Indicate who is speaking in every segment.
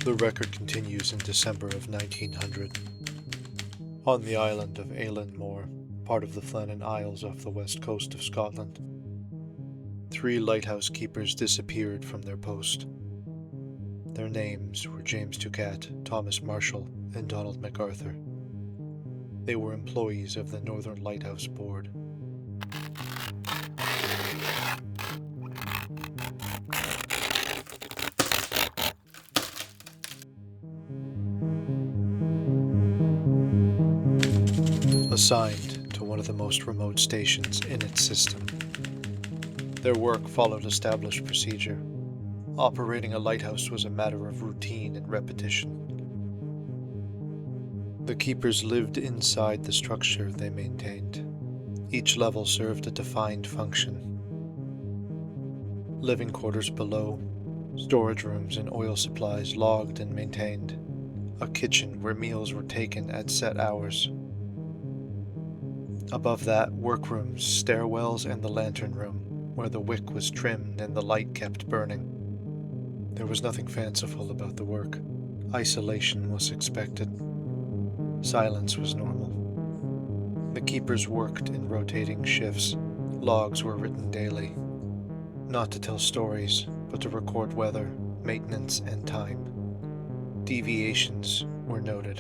Speaker 1: The record continues in December of 1900. On the island of Eilean Mòr, part of the Flannan Isles off the west coast of Scotland, 3 lighthouse keepers disappeared from their post. Their names were James Tucat, Thomas Marshall, and Donald MacArthur. They were employees of the Northern Lighthouse Board. Assigned to one of the most remote stations in its system. Their work followed established procedure. Operating a lighthouse was a matter of routine and repetition. The keepers lived inside the structure they maintained. Each level served a defined function. Living quarters below, storage rooms and oil supplies logged and maintained, a kitchen where meals were taken at set hours. Above that, workrooms, stairwells, and the lantern room, where the wick was trimmed and the light kept burning. There was nothing fanciful about the work. Isolation was expected. Silence was normal. The keepers worked in rotating shifts. Logs were written daily. Not to tell stories, but to record weather, maintenance, and time. Deviations were noted.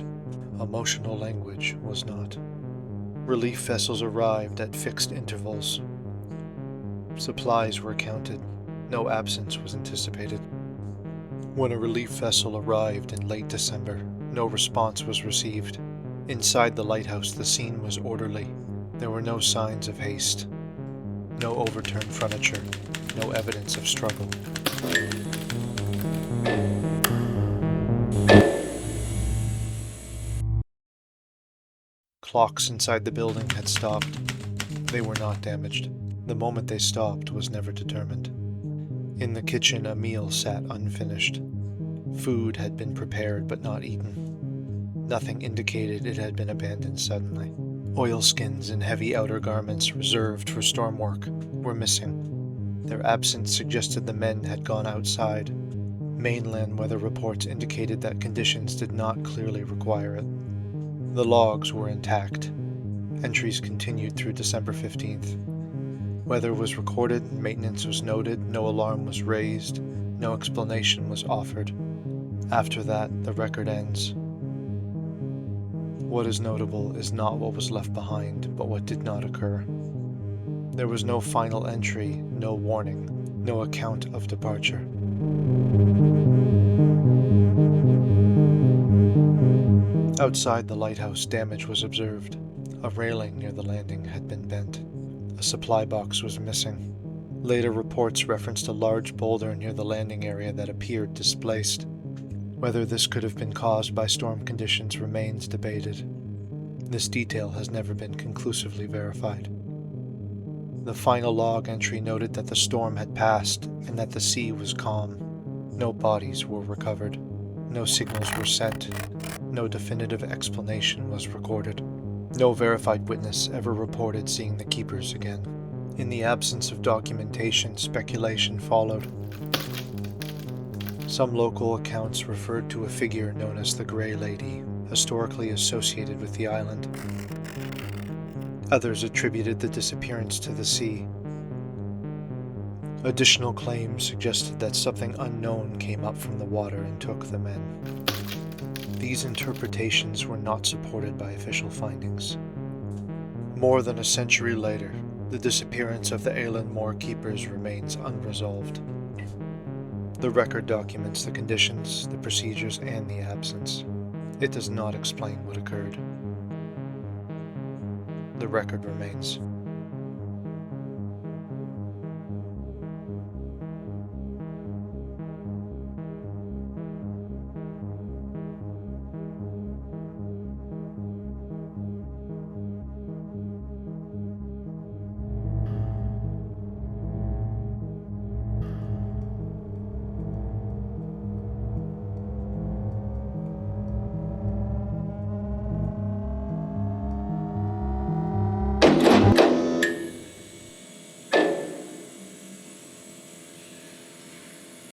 Speaker 1: Emotional language was not. Relief vessels arrived at fixed intervals. Supplies were counted. No absence was anticipated. When a relief vessel arrived in late December, no response was received. Inside the lighthouse, the scene was orderly. There were no signs of haste. No overturned furniture. No evidence of struggle. Clocks inside the building had stopped. They were not damaged. The moment they stopped was never determined. In the kitchen, a meal sat unfinished. Food had been prepared but not eaten. Nothing indicated it had been abandoned suddenly. Oilskins and heavy outer garments reserved for storm work were missing. Their absence suggested the men had gone outside. Mainland weather reports indicated that conditions did not clearly require it. The logs were intact. Entries continued through December 15th. Weather was recorded, maintenance was noted, no alarm was raised, no explanation was offered. After that, the record ends. What is notable is not what was left behind, but what did not occur. There was no final entry, no warning, no account of departure. Outside the lighthouse, damage was observed. A railing near the landing had been bent. A supply box was missing. Later reports referenced a large boulder near the landing area that appeared displaced. Whether this could have been caused by storm conditions remains debated. This detail has never been conclusively verified. The final log entry noted that the storm had passed and that the sea was calm. No bodies were recovered. No signals were sent. No definitive explanation was recorded. No verified witness ever reported seeing the keepers again. In the absence of documentation, speculation followed. Some local accounts referred to a figure known as the Grey Lady, historically associated with the island. Others attributed the disappearance to the sea. Additional claims suggested that something unknown came up from the water and took the men. These interpretations were not supported by official findings. More than a century later, the disappearance of the Eilean Mòr keepers remains unresolved. The record documents the conditions, the procedures, and the absence. It does not explain what occurred. The record remains.